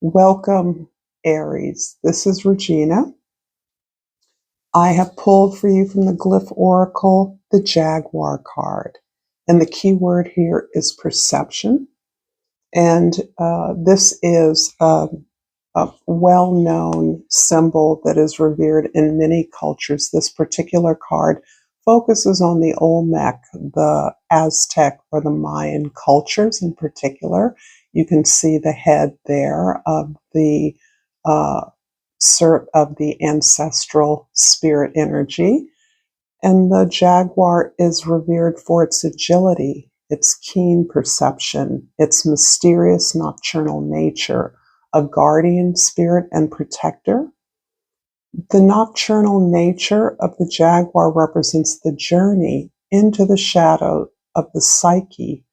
Welcome, Aries. This is Regina. I have pulled for you from the Glyph Oracle the Jaguar card. And the key word here is perception. And this is a well-known symbol that is revered in many cultures. This particular card focuses on the Olmec, the Aztec or the Mayan cultures in particular. You can see the head there of the ancestral spirit energy. And the jaguar is revered for its agility, its keen perception, its mysterious nocturnal nature, a guardian spirit and protector. The nocturnal nature of the jaguar represents the journey into the shadow of the psyche,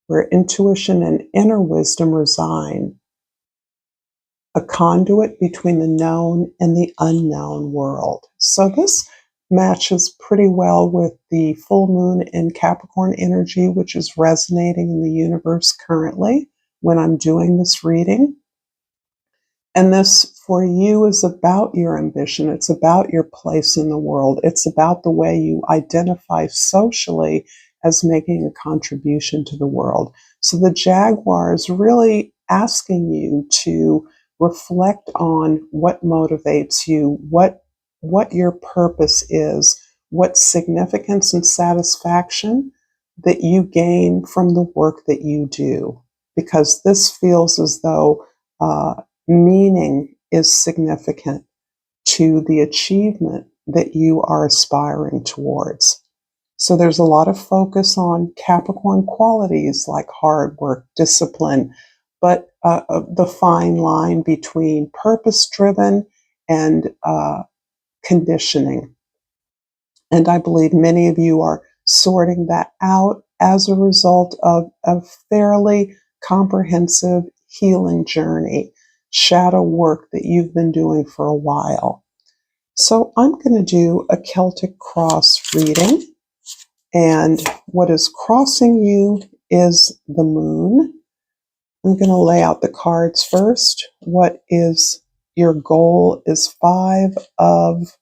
where intuition and inner wisdom reside, a conduit between the known and the unknown world. So this matches pretty well with the full moon in Capricorn energy, which is resonating in the universe currently when I'm doing this reading. And this for you is about your ambition. It's about your place in the world. It's about the way you identify socially as making a contribution to the world. So the Jaguar is really asking you to reflect on what motivates you, what your purpose is, what significance and satisfaction that you gain from the work that you do. Because this feels as though meaning is significant to the achievement that you are aspiring towards. So there's a lot of focus on Capricorn qualities like hard work, discipline, but the fine line between purpose-driven and conditioning. And I believe many of you are sorting that out as a result of a fairly comprehensive healing journey, shadow work that you've been doing for a while. So I'm going to do a Celtic cross reading. And what is crossing you is the moon. I'm going to lay out the cards first. What is your goal is 5 of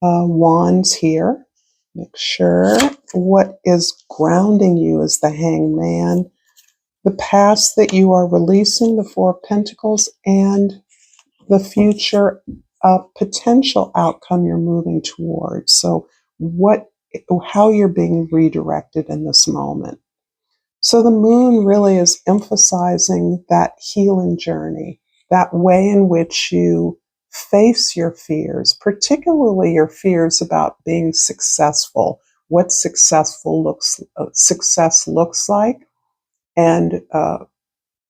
wands here. Make sure. What is grounding you is the hangman. The past that you are releasing, the 4 of Pentacles, and the future potential outcome you're moving towards. So how you're being redirected in this moment. So the moon really is emphasizing that healing journey, that way in which you face your fears, particularly your fears about being successful, what success looks like, and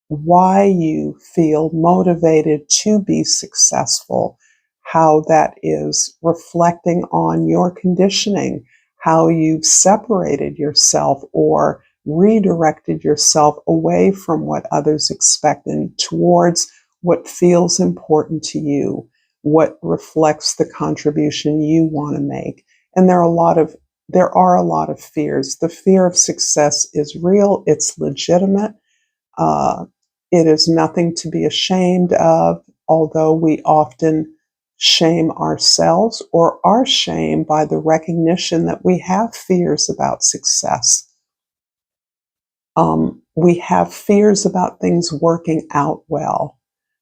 why you feel motivated to be successful, how that is reflecting on your conditioning, how you've separated yourself or redirected yourself away from what others expect and towards what feels important to you, what reflects the contribution you want to make. And there are a lot of fears. The fear of success is real. It's legitimate. It is nothing to be ashamed of, although we often shame ourselves or are shamed by the recognition that we have fears about success. We have fears about things working out well.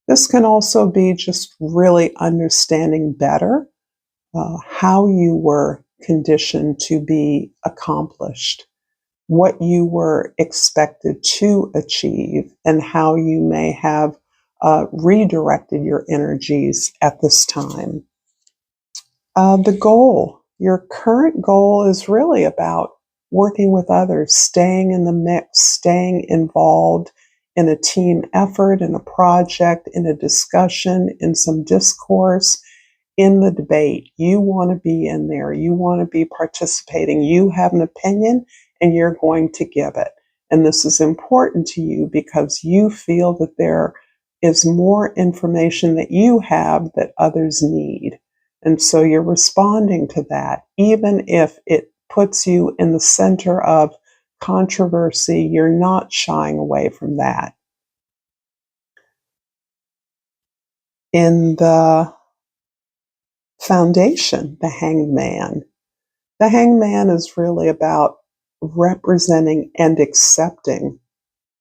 This can also be just really understanding better how you were conditioned to be accomplished, what you were expected to achieve, and how you may have redirected your energies at this time. The goal, your current goal is really about working with others, staying in the mix, staying involved in a team effort, in a project, in a discussion, in some discourse, in the debate. You want to be in there. You want to be participating. You have an opinion and you're going to give it. And this is important to you because you feel that there is more information that you have that others need. And so you're responding to that, even if it puts you in the center of controversy, you're not shying away from that. In the foundation, the hanged man. The hanged man is really about representing and accepting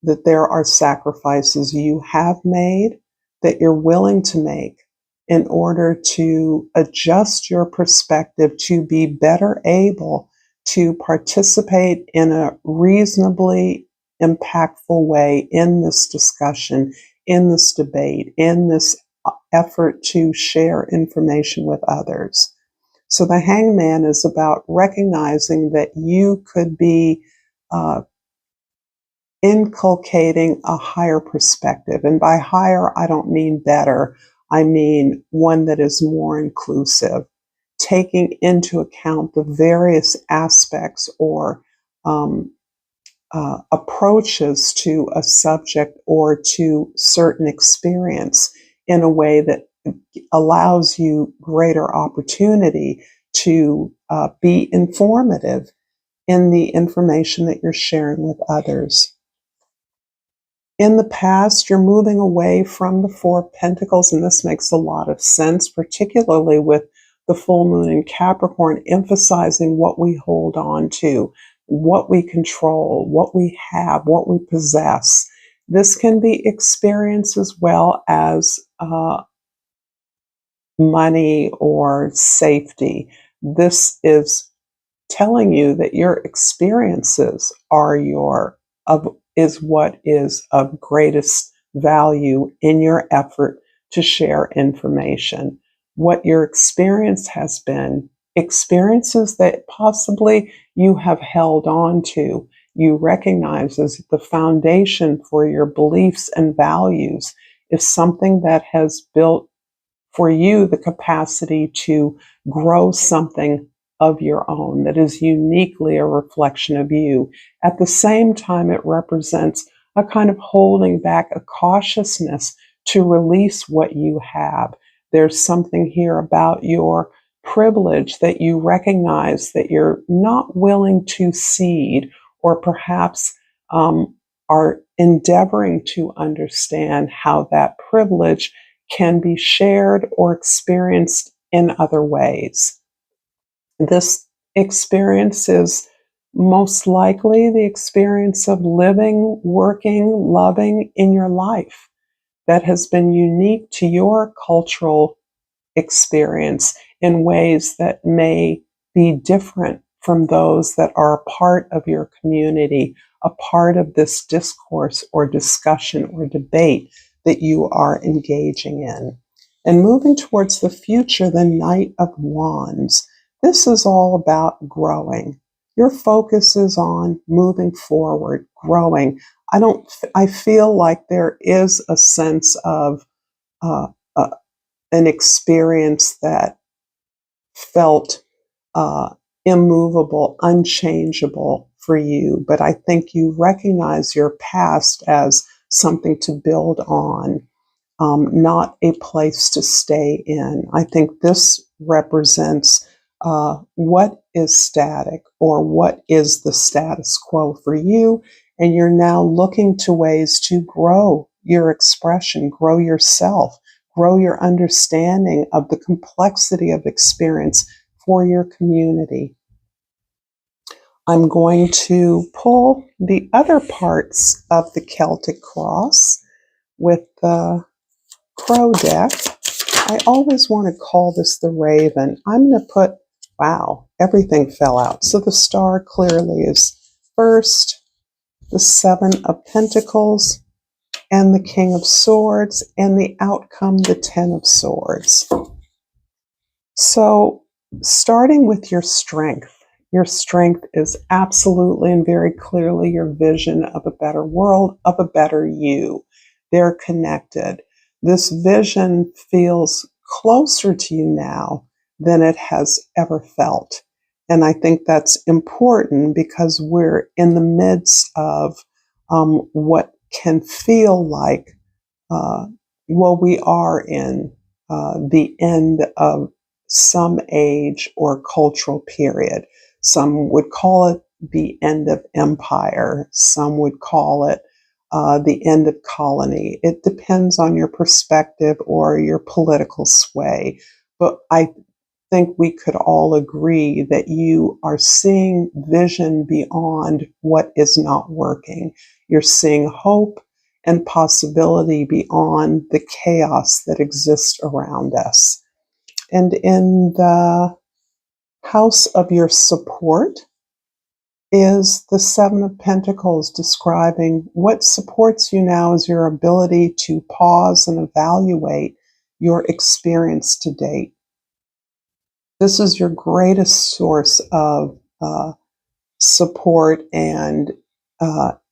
that there are sacrifices you have made, that you're willing to make in order to adjust your perspective to be better able to participate in a reasonably impactful way in this discussion, in this debate, in this effort to share information with others. So the hangman is about recognizing that you could be uh, inculcating a higher perspective. And by higher, I don't mean better, I mean one that is more inclusive, taking into account the various aspects or um, approaches to a subject or to certain experience in a way that allows you greater opportunity to be informative in the information that you're sharing with others. In the past, you're moving away from the Four of Pentacles, and this makes a lot of sense, particularly with the full moon in Capricorn, emphasizing what we hold on to, what we control, what we have, what we possess. This can be experience as well as money or safety. This is telling you that your experiences are is what is of greatest value in your effort to share information. What your experience has been, experiences that possibly you have held on to, you recognize as the foundation for your beliefs and values is something that has built for you the capacity to grow something of your own that is uniquely a reflection of you. At the same time, it represents a kind of holding back, a cautiousness to release what you have. There's something here about your privilege that you recognize that you're not willing to cede, or perhaps are endeavoring to understand how that privilege can be shared or experienced in other ways. This experience is most likely the experience of living, working, loving in your life that has been unique to your cultural experience in ways that may be different from those that are a part of your community, a part of this discourse or discussion or debate that you are engaging in. And moving towards the future, the Knight of Wands. This is all about growing. Your focus is on moving forward, growing. I feel like there is a sense of uh, uh, an experience that felt uh, immovable, unchangeable for you. But I think you recognize your past as something to build on, not a place to stay in. I think this represents what is static or what is the status quo for you. And you're now looking to ways to grow your expression, grow yourself, grow your understanding of the complexity of experience for your community. I'm going to pull the other parts of the Celtic cross with the Crow deck. I always want to call this the Raven. I'm going to put, wow, everything fell out. So the star clearly is first, the Seven of Pentacles, and the King of Swords, and the outcome, the Ten of Swords. So starting with your strength is absolutely and very clearly your vision of a better world, of a better you. They're connected. This vision feels closer to you now than it has ever felt. And I think that's important because we're in the midst of what can feel like, uh, we are in the end of some age or cultural period. Some would call it the end of empire. Some would call it the end of colony. It depends on your perspective or your political sway. But I think we could all agree that you are seeing vision beyond what is not working. You're seeing hope and possibility beyond the chaos that exists around us. And in the house of your support is the Seven of Pentacles, describing what supports you now is your ability to pause and evaluate your experience to date. This is your greatest source of support and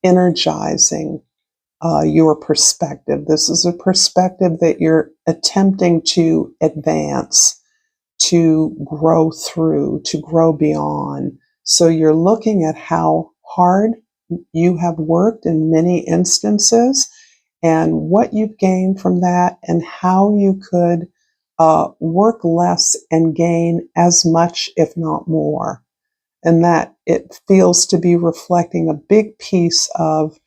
energizing your perspective. This is a perspective that you're attempting to advance, to grow through, to grow beyond. So you're looking at how hard you have worked in many instances and what you've gained from that and how you could work less and gain as much, if not more. And that it feels to be reflecting a big piece of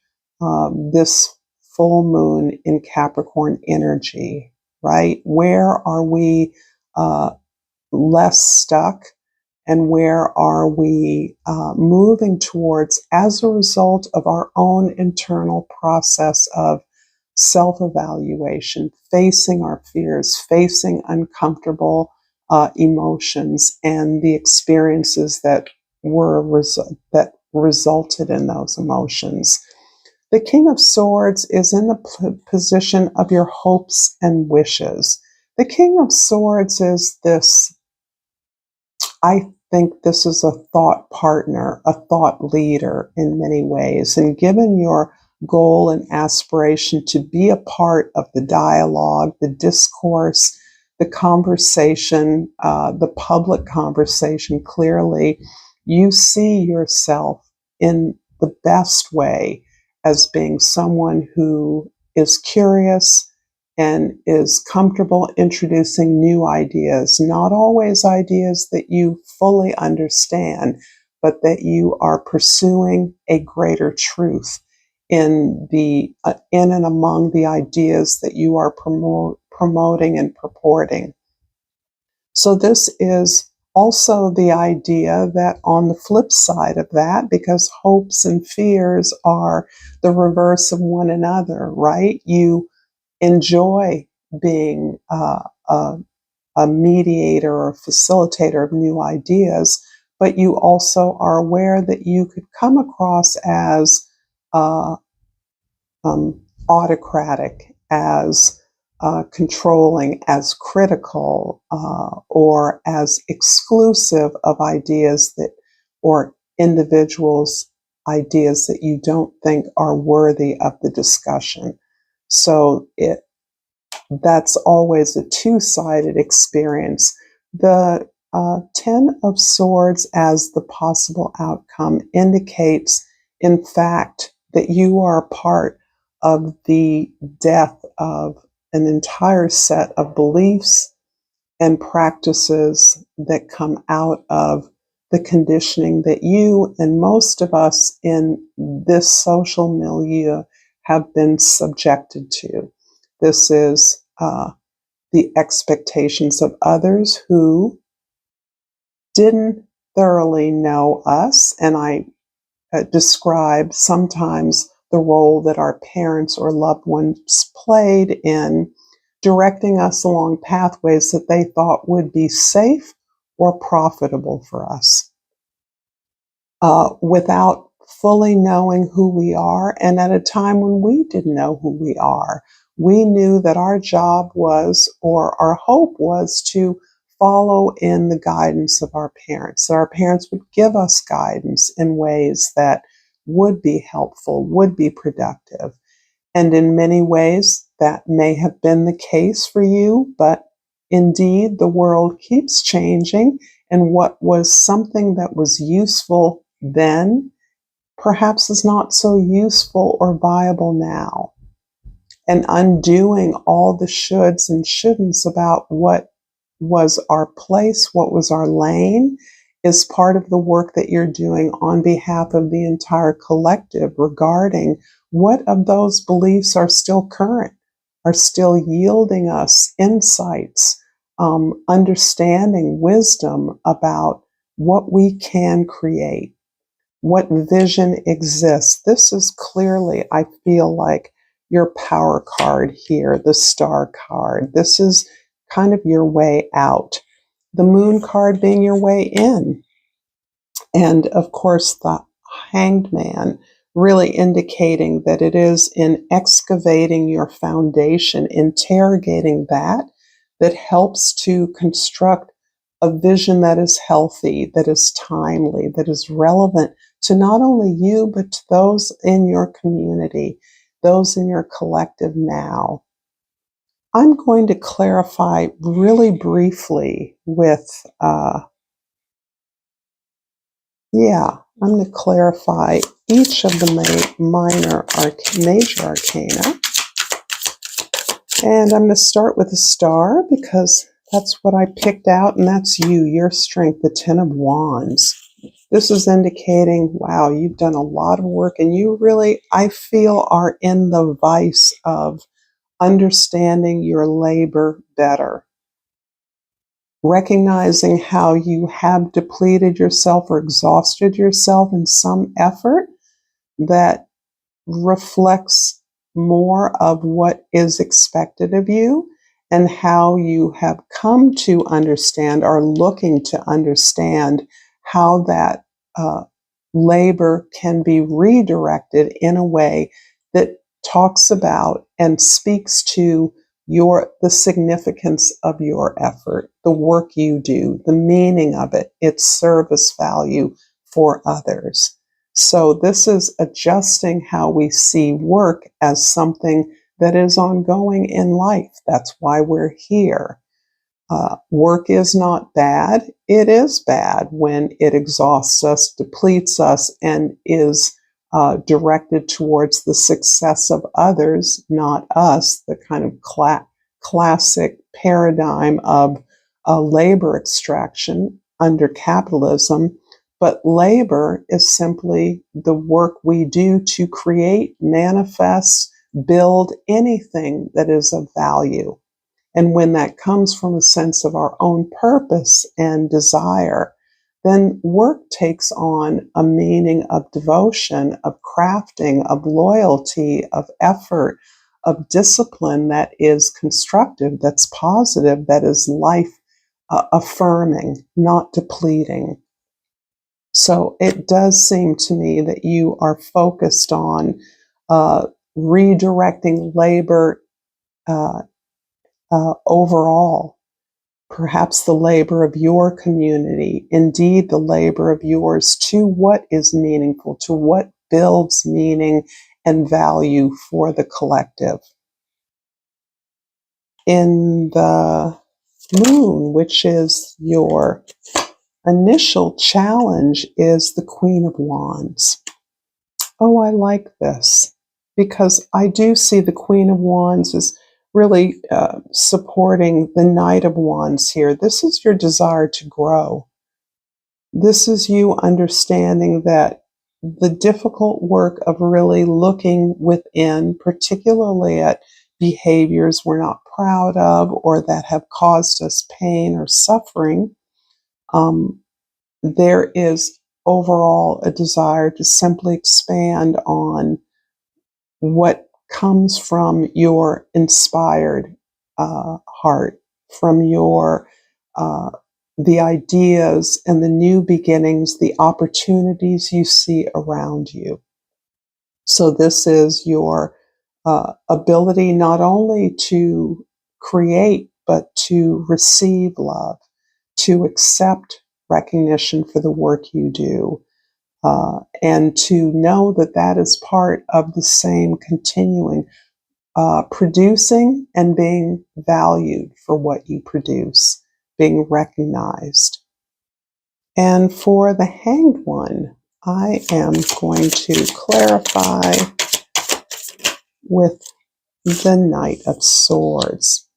this full moon in Capricorn energy, right? Where are we less stuck, and where are we moving towards as a result of our own internal process of self-evaluation, facing our fears, facing uncomfortable emotions and the experiences that that resulted in those emotions. The King of Swords is in the position of your hopes and wishes. The King of Swords is this, I think this is a thought partner, a thought leader in many ways. And given your goal and aspiration to be a part of the dialogue, the discourse, the conversation, the public conversation, clearly, you see yourself in the best way as being someone who is curious and is comfortable introducing new ideas, not always ideas that you fully understand, but that you are pursuing a greater truth in and among the ideas that you are promoting and purporting. So this is also the idea that on the flip side of that, because hopes and fears are the reverse of one another, right? You enjoy being a mediator or facilitator of new ideas, but you also are aware that you could come across as uh, autocratic, as controlling, as critical, or as exclusive of ideas that, or individuals' ideas that you don't think are worthy of the discussion. So that's always a two-sided experience. The Ten of Swords as the possible outcome indicates, in fact, that you are a part of the death of an entire set of beliefs and practices that come out of the conditioning that you and most of us in this social milieu have been subjected to. This is the expectations of others who didn't thoroughly know us. And I describe sometimes the role that our parents or loved ones played in directing us along pathways that they thought would be safe or profitable for us, without fully knowing who we are. And at a time when we didn't know who we are, we knew that our job was, or our hope was, to follow in the guidance of our parents, that our parents would give us guidance in ways that would be helpful, would be productive. And in many ways, that may have been the case for you, but indeed, the world keeps changing, and what was something that was useful then perhaps is not so useful or viable now. And undoing all the shoulds and shouldn'ts about what was our place, what was our lane, is part of the work that you're doing on behalf of the entire collective regarding What of those beliefs are still current, are still yielding us insights, understanding, wisdom about what we can create, what vision exists. This is clearly, I feel like, your power card here, the star card. This is kind of your way out. The moon card being your way in. And of course, the hanged man really indicating that it is in excavating your foundation, interrogating that, that helps to construct a vision that is healthy, that is timely, that is relevant to not only you, but to those in your community, those in your collective now. I'm going to clarify really briefly with I'm going to clarify each of the major arcana. And I'm going to start with a star because that's what I picked out, and that's you, your strength, the Ten of Wands. This is indicating, wow, you've done a lot of work, and you really, I feel, are in the vice of understanding your labor better. Recognizing how you have depleted yourself or exhausted yourself in some effort that reflects more of what is expected of you, and how you have come to understand, or looking to understand, how that labor can be redirected in a way that talks about and speaks to the significance of your effort, the work you do, the meaning of it, its service value for others. So this is adjusting how we see work as something that is ongoing in life. That's why we're here. Work is not bad. It is bad when it exhausts us, depletes us, and is directed towards the success of others, not us, the kind of classic paradigm of labor extraction under capitalism. But labor is simply the work we do to create, manifest, build anything that is of value. And when that comes from a sense of our own purpose and desire, then work takes on a meaning of devotion, of crafting, of loyalty, of effort, of discipline that is constructive, that's positive, that is life affirming, not depleting. So it does seem to me that you are focused on redirecting labor overall, perhaps the labor of your community, indeed the labor of yours, to what is meaningful, to what builds meaning and value for the collective. In the moon, which is your initial challenge, is the Queen of Wands. Oh, I like this, because I do see the Queen of Wands as really supporting the Knight of Wands here. This is your desire to grow. This is you understanding that the difficult work of really looking within, particularly at behaviors we're not proud of or that have caused us pain or suffering, there is overall a desire to simply expand on what comes from your inspired heart, from your the ideas and the new beginnings, the opportunities you see around you. So this is your ability not only to create, but to receive love, to accept recognition for the work you do, and to know that that is part of the same continuing producing and being valued for what you produce, being recognized. And for the Hanged One, I am going to clarify with the Knight of Swords.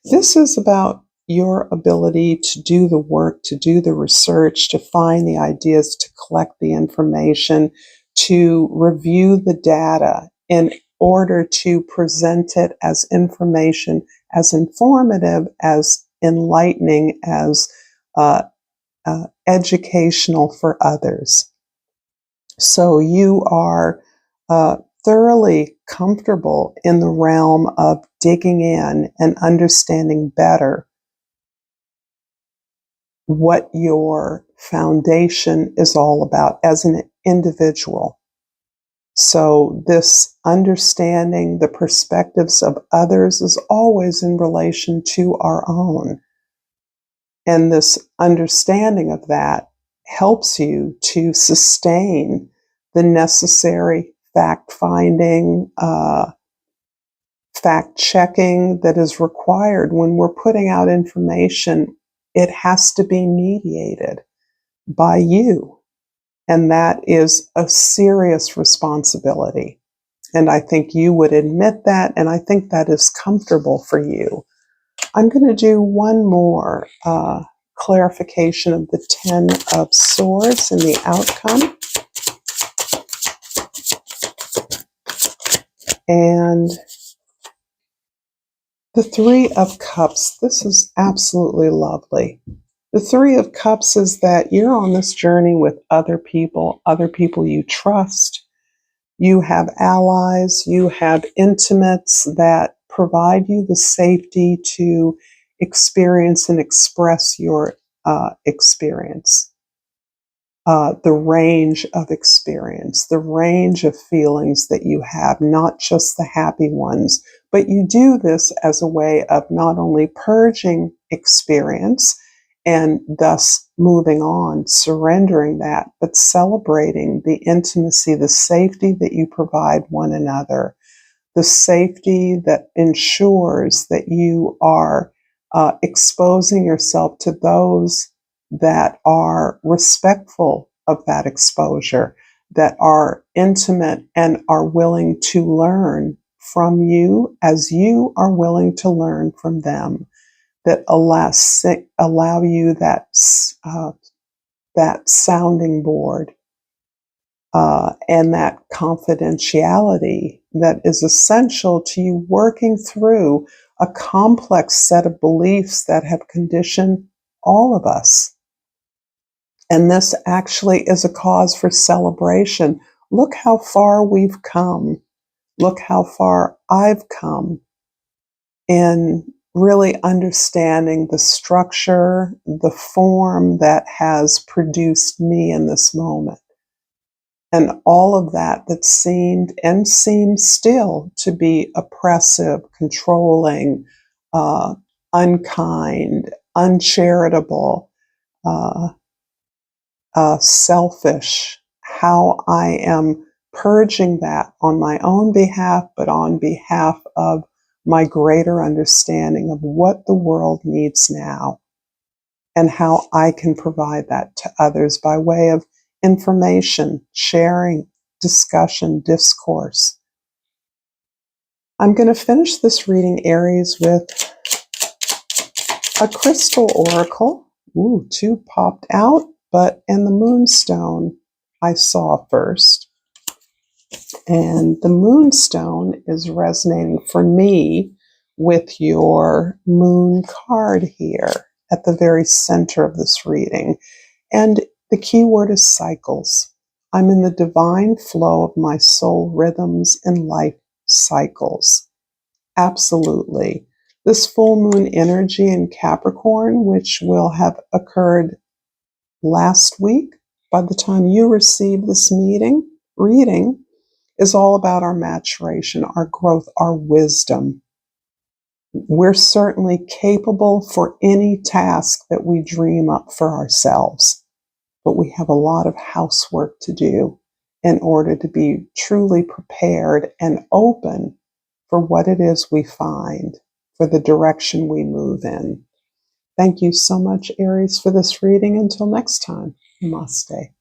This is about your ability to do the work, to do the research, to find the ideas, to collect the information, to review the data in order to present it as information, as informative, as enlightening, as educational for others. So you are thoroughly comfortable in the realm of digging in and understanding better what your foundation is all about as an individual. So this understanding the perspectives of others is always in relation to our own. And this understanding of that helps you to sustain the necessary fact-finding, fact-checking that is required when we're putting out information. It has to be mediated by you. And that is a serious responsibility. And I think you would admit that, and I think that is comfortable for you. I'm going to do one more clarification of the 10 of Swords and the outcome. And the 3 of Cups. This is absolutely lovely. The 3 of Cups is that you're on this journey with other people you trust. You have allies, you have intimates that provide you the safety to experience and express your experience, the range of experience, the range of feelings that you have, not just the happy ones. But you do this as a way of not only purging experience and thus moving on, surrendering that, but celebrating the intimacy, the safety that you provide one another, the safety that ensures that you are exposing yourself to those that are respectful of that exposure, that are intimate and are willing to learn from you as you are willing to learn from them, that allow you that sounding board and that confidentiality that is essential to you working through a complex set of beliefs that have conditioned all of us. And this actually is a cause for celebration. Look how far we've come. Look how far I've come in really understanding the structure, the form that has produced me in this moment. And all of that seemed and seems still to be oppressive, controlling, unkind, uncharitable, selfish, how I am purging that on my own behalf, but on behalf of my greater understanding of what the world needs now and how I can provide that to others by way of information, sharing, discussion, discourse. I'm going to finish this reading, Aries, with a crystal oracle. Ooh, 2 popped out, and the moonstone I saw first. And the moonstone is resonating for me with your moon card here at the very center of this reading. And the key word is cycles. I'm in the divine flow of my soul rhythms and life cycles. Absolutely. This full moon energy in Capricorn, which will have occurred last week by the time you receive this reading, is all about our maturation, our growth, our wisdom. We're certainly capable for any task that we dream up for ourselves, but we have a lot of housework to do in order to be truly prepared and open for what it is we find, for the direction we move in. Thank you so much, Aries, for this reading. Until next time, namaste.